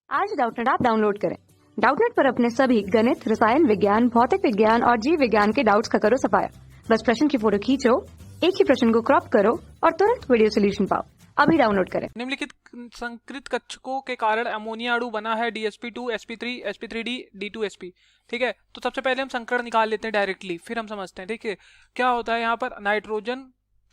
आज Doubtnut app download करें। Doubtnut पर अपने सभी गणित, रसायन विज्ञान, भौतिक विज्ञान और जीव विज्ञान के डाउट्स का करो सफाया। बस प्रश्न की फोटो खींचो, एक ही प्रश्न को क्रॉप करो और तुरंत वीडियो सोल्यूशन पाओ। अभी डाउनलोड करें। निम्नलिखित संकृत कक्षकों के कारण अमोनिया अणु बना है DsP2 sp3 sp3d d2sp। ठीक है, तो सबसे पहले हम संकरण निकाल लेते हैं डायरेक्टली, फिर हम समझते हैं। देखिए क्या होता है, यहाँ पर नाइट्रोजन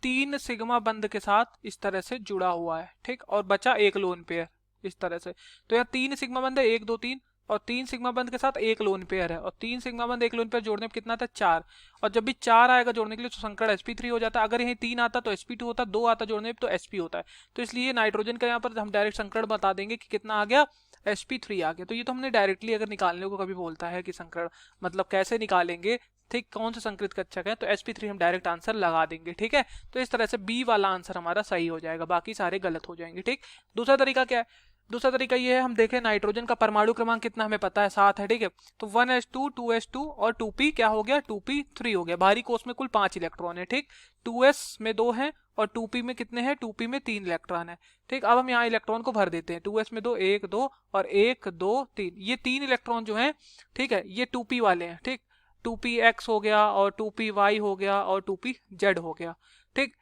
3 सिग्मा बंध के साथ इस तरह से जुड़ा हुआ है, ठीक, और बचा एक लोन पेयर इस तरह से। तो यहाँ 3 सिग्मा बंध है, 1 2 3, और 3 सिग्मा बंध के साथ एक लोन पेयर है, और 3 सिग्मा बंध एक लोन पेयर जोड़ने में कितना था, 4। और जब भी 4 आएगा जोड़ने के लिए तो संकरण sp3 हो जाता है। अगर यहीं 3 आता तो sp2 होता, 2 आता जोड़ने में तो sp होता है। तो इसलिए नाइट्रोजन का यहाँ पर हम डायरेक्ट संकरण बता देंगे कि कितना आ गया, sp3 आ गया। तो ये तो हमने डायरेक्टली अगर निकालने को कभी बोलता है कि संकरण मतलब कैसे निकालेंगे, ठीक, कौन सा संकृत कक्षक है, तो sp3 हम डायरेक्ट आंसर लगा देंगे। ठीक है, तो इस तरह से बी वाला आंसर हमारा सही हो जाएगा, बाकी सारे गलत हो जाएंगे। ठीक, दूसरा तरीका क्या है, दूसरा तरीका ये है, हम देखें नाइट्रोजन का परमाणु क्रमांक कितना हमें पता है, 7 है। ठीक है, तो 1s2 2s2 और 2p क्या हो गया, 2p3 हो गया। बाहरी कोष में कुल 5 इलेक्ट्रॉन है। ठीक, 2s में 2 है और 2p में कितने हैं, 2p में 3 इलेक्ट्रॉन है। ठीक, अब हम यहाँ इलेक्ट्रॉन को भर देते हैं। 2s में 2, 1 2 और 1 2 3, ये 3 इलेक्ट्रॉन जो हैं, ठीक है, ये 2p वाले हैं। ठीक, 2px हो गया और 2py हो गया और 2pz हो गया। ठीक,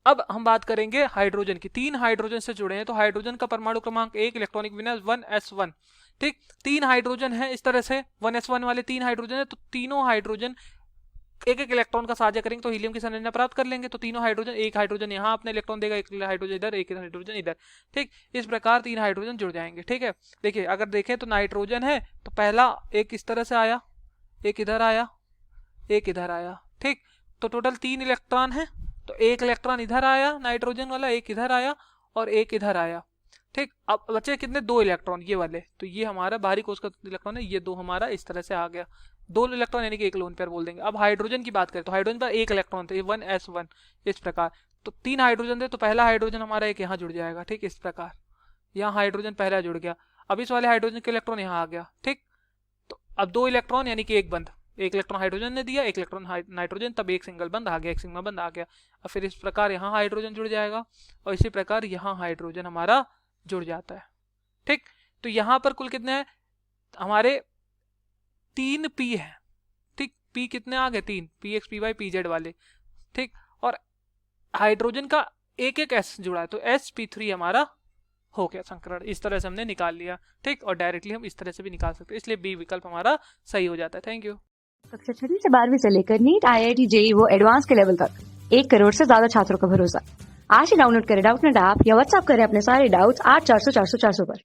अब हम बात करेंगे हाइड्रोजन की। 3 हाइड्रोजन से जुड़े हैं, तो हाइड्रोजन का परमाणु क्रमांक 1 इलेक्ट्रॉनिक विन्यास 1s1। ठीक, 3 हाइड्रोजन है इस तरह से, 1s1 वाले 3 हाइड्रोजन है, तो तीनों हाइड्रोजन एक एक इलेक्ट्रॉन का साझा करेंगे तो हीलियम की संरचना प्राप्त कर लेंगे। तो तीनों हाइड्रोजन, एक हाइड्रोजन यहाँ अपने इलेक्ट्रॉन देगा, एक हाइड्रोजन इधर, एक हाइड्रोजन इधर। ठीक, इस प्रकार 3 हाइड्रोजन जुड़ जाएंगे। ठीक है, देखिए अगर देखें तो नाइट्रोजन है तो पहला एक इस तरह से आया, एक इधर आया, एक इधर आया। ठीक, तो टोटल 3 इलेक्ट्रॉन है, तो एक इलेक्ट्रॉन इधर आया नाइट्रोजन वाला, एक इधर आया और एक इधर आया। ठीक, अब बचे कितने, 2 इलेक्ट्रॉन ये वाले, तो ये हमारा बाहरी कोष का इलेक्ट्रॉन है, ये 2 हमारा इस तरह से आ गया, 2 इलेक्ट्रॉन यानी कि एक लोन पेयर बोल देंगे। अब हाइड्रोजन की बात करें तो हाइड्रोजन पर एक इलेक्ट्रॉन थे, 1s1 इस प्रकार। तो 3 हाइड्रोजन थे, तो पहला हाइड्रोजन हमारा एक यहाँ जुड़ जाएगा। ठीक, इस प्रकार यहाँ हाइड्रोजन पहला जुड़ गया। अब इस वाले हाइड्रोजन के इलेक्ट्रॉन यहाँ आ गया। ठीक, तो अब 2 इलेक्ट्रॉन यानी कि एक बंध, एक इलेक्ट्रॉन हाइड्रोजन ने दिया, एक इलेक्ट्रॉन नाइट्रोजन, तब एक सिंगल बंद आ गया, एक सिग्मा बंद आ गया। और फिर इस प्रकार यहाँ हाइड्रोजन जुड़ जाएगा और इसी प्रकार यहाँ हाइड्रोजन हमारा जुड़ जाता है। ठीक, तो यहाँ पर कुल कितने हैं हमारे, 3 p है। ठीक, p कितने आ गए, 3, px py pz वाले। ठीक, और हाइड्रोजन का एक एक s जुड़ा है, तो sp3 हमारा हो गया संकरण। इस तरह से हमने निकाल लिया। ठीक, और डायरेक्टली हम इस तरह से भी निकाल सकते हैं, इसलिए बी विकल्प हमारा सही हो जाता है। Thank you. कक्षा 6 से 12वीं से लेकर नीट, IIT, JEE वो एडवांस के लेवल तक 1 करोड़ से ज्यादा छात्रों का भरोसा। आज ही डाउनलोड करें डाउटनेट ऐप या व्हाट्सएप करें अपने सारे डाउट्स 8400 400 400 पर।